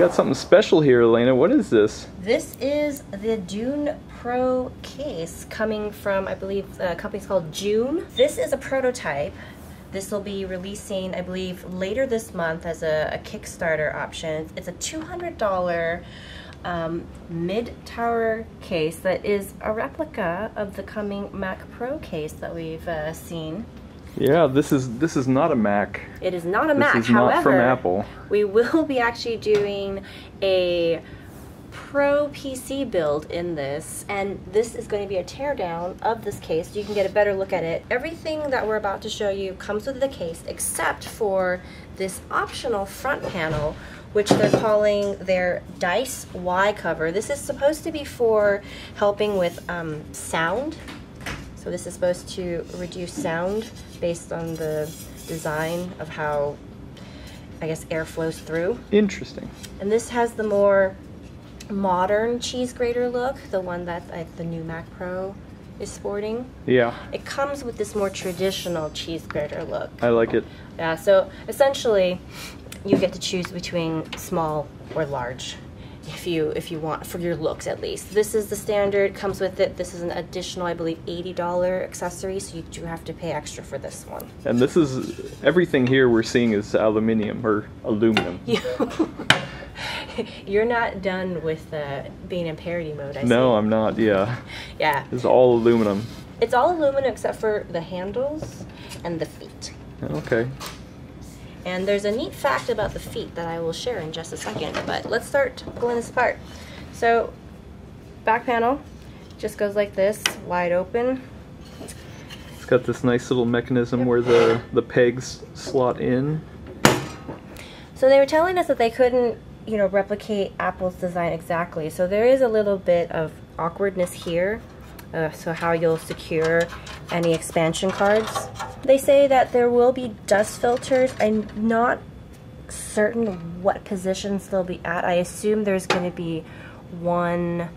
got something special here, Elena. What is this? This is the Dune Pro case coming from, I believe, the company's called June. This is a prototype. This will be releasing, I believe, later this month as a Kickstarter option. It's a $200 mid-tower case that is a replica of the coming Mac Pro case that we've seen. Yeah, this is not a Mac. It is not a Mac. This is not from Apple. We will be actually doing a Pro PC build in this, and this is going to be a teardown of this case so you can get a better look at it. Everything that we're about to show you comes with the case except for this optional front panel, which they're calling their Dice Y cover. This is supposed to be for helping with sound. So this is supposed to reduce sound based on the design of how, I guess, air flows through. Interesting. And this has the more modern cheese grater look, the one that the new Mac Pro is sporting. Yeah. It comes with this more traditional cheese grater look. I like it. Yeah, so essentially you get to choose between small or large if you want, for your looks at least. This is the standard, comes with it. This is an additional, I believe, $80 accessory, so you do have to pay extra for this one. And this is, everything here we're seeing is aluminum or aluminum. You're not done with being in parody mode, I see. No, I'm not, yeah. Yeah. It's all aluminum. It's all aluminum except for the handles and the feet. Okay. And there's a neat fact about the feet that I will share in just a second, but let's start pulling this apart. So, back panel just goes like this, wide open. It's got this nice little mechanism where the pegs slot in. So they were telling us that they couldn't, you know, replicate Apple's design exactly. So there is a little bit of awkwardness here. So how you'll secure any expansion cards. They say that there will be dust filters. I'm not certain what positions they'll be at. I assume there's going to be one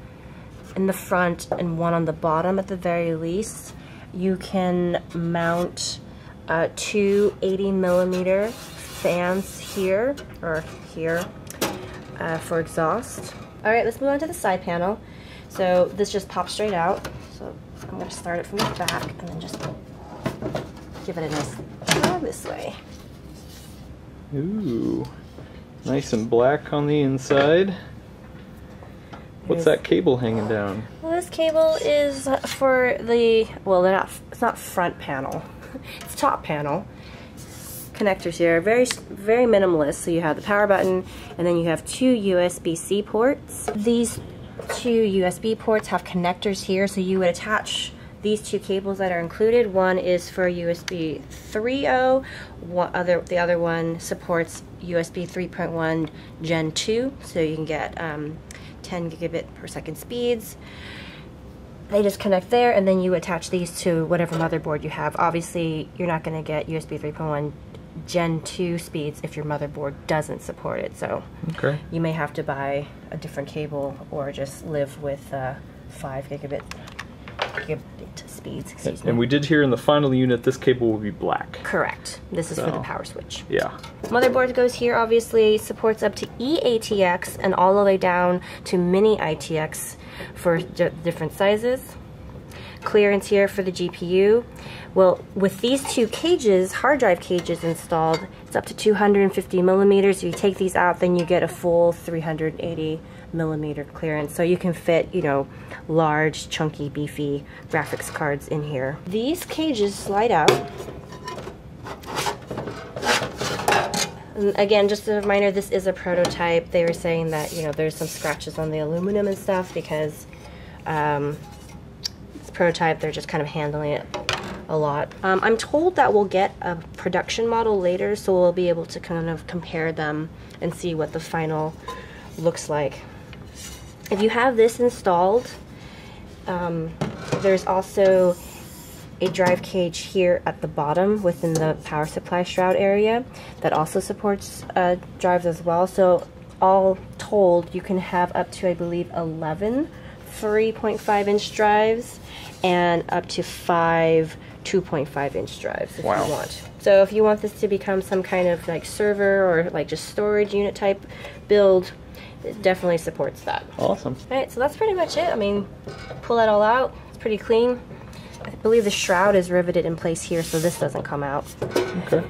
in the front and one on the bottom at the very least. You can mount two 80mm fans here, or here, for exhaust. Alright, let's move on to the side panel. So this just pops straight out. So I'm going to start it from the back and then just give it a nice turn this way. Ooh, nice and black on the inside. What's that cable hanging down? Well, this cable is for the, well, it's not front panel. It's top panel. Connectors here, very minimalist. So you have the power button, and then you have two USB-C ports. These two USB ports have connectors here, so you would attach these two cables that are included. One is for USB 3.0, the other one supports USB 3.1 Gen 2, so you can get 10 gigabit per second speeds. They just connect there, and then you attach these to whatever motherboard you have. Obviously, you're not going to get USB 3.1 Gen 2 speeds if your motherboard doesn't support it, so okay, you may have to buy a different cable or just live with 5 gigabit speeds. Excuse me. And we did hear in the final unit this cable will be black. Correct. This is for the power switch. Yeah. Motherboard goes here, obviously supports up to eATX and all the way down to mini ITX for different sizes. Clearance here for the GPU. Well, with these two cages, hard drive cages installed, it's up to 250mm. If you take these out, then you get a full 380mm clearance. So you can fit, you know, large, chunky, beefy graphics cards in here. These cages slide out. And again, just a reminder, this is a prototype. They were saying that, you know, there's some scratches on the aluminum and stuff because it's prototype. They're just kind of handling it a lot. I'm told that we'll get a production model later, so we'll be able to kind of compare them and see what the final looks like. If you have this installed, there's also a drive cage here at the bottom within the power supply shroud area that also supports drives as well. So all told, you can have up to, I believe, 11 3.5-inch drives and up to 5 2.5 inch drives if Wow. you want. So if you want this to become some kind of like server or like just storage unit type build, it definitely supports that. Awesome. Alright, so that's pretty much it. I mean, pull that all out. It's pretty clean. I believe the shroud is riveted in place here, so this doesn't come out. Okay.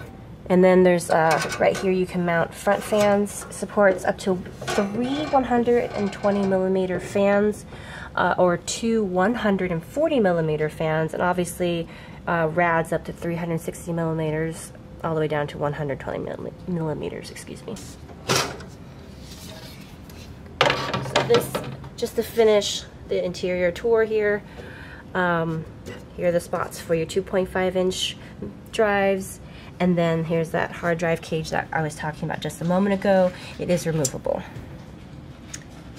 And then there's, right here you can mount front fans, supports up to 3 120 millimeter fans, or 2 140 millimeter fans, and obviously rads up to 360 millimeters, all the way down to 120 millimeters, excuse me. So this, just to finish the interior tour here, here are the spots for your 2.5 inch drives. And then here's that hard drive cage that I was talking about just a moment ago. It is removable.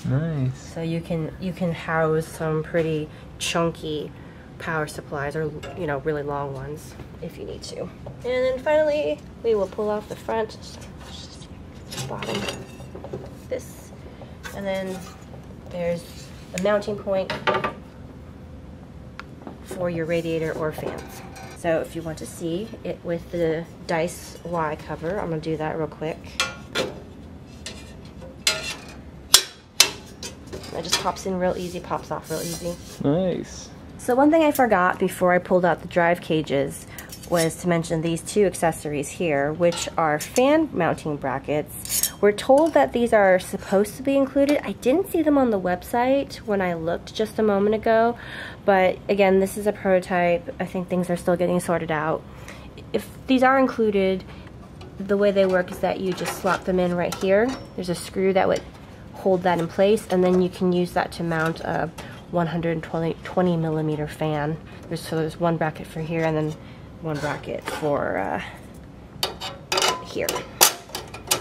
Nice. So you can house some pretty chunky power supplies, or you know, really long ones if you need to. And then finally, we will pull off the front, bottom, this, and then there's a mounting point for your radiator or fans. So if you want to see it with the Dice Y cover, I'm going to do that real quick. It just pops in real easy, pops off real easy. Nice. So one thing I forgot before I pulled out the drive cages was to mention these two accessories here, which are fan mounting brackets. We're told that these are supposed to be included. I didn't see them on the website when I looked just a moment ago, but again, this is a prototype. I think things are still getting sorted out. If these are included, the way they work is that you just slot them in right here. There's a screw that would hold that in place, and then you can use that to mount a 120 millimeter fan. There's one bracket for here, and then one bracket for here,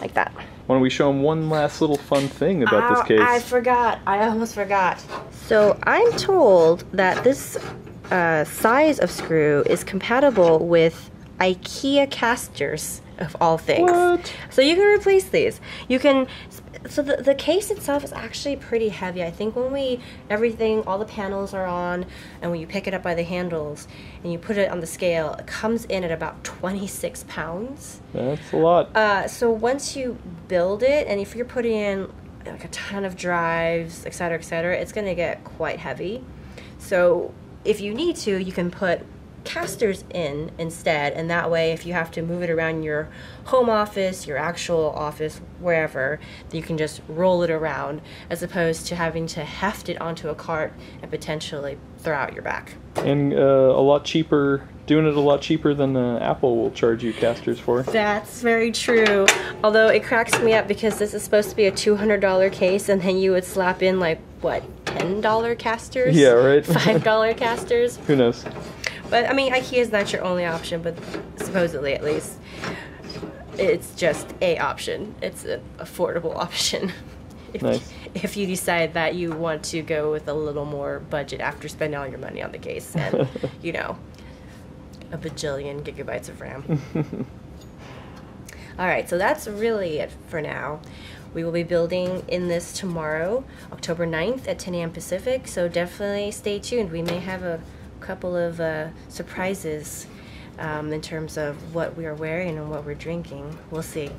like that. Why don't we show them one last little fun thing about this case? I forgot. I almost forgot. So I'm told that this size of screw is compatible with IKEA casters, of all things. What? So you can replace these. You can. So the case itself is actually pretty heavy. I think when all the panels are on, and when you pick it up by the handles and you put it on the scale, it comes in at about 26 pounds. That's a lot. So once you build it, and if you're putting in like a ton of drives, etc., it's going to get quite heavy. So if you need to, you can put casters in instead, and that way if you have to move it around your home office, your actual office, wherever, you can just roll it around, as opposed to having to heft it onto a cart and potentially throw out your back. And a lot cheaper, doing it a lot cheaper than Apple will charge you casters for. That's very true. Although it cracks me up because this is supposed to be a $200 case, and then you would slap in like, what, $10 casters? Yeah, right? $5 casters? Who knows? But I mean, IKEA is not your only option, but supposedly at least it's just a option. It's an affordable option. Nice. If you decide that you want to go with a little more budget after spending all your money on the case and, you know, a bajillion gigabytes of RAM. Alright, so that's really it for now. We will be building in this tomorrow, October 9th at 10 a.m. Pacific, so definitely stay tuned. We may have a couple of surprises in terms of what we are wearing and what we're drinking. We'll see.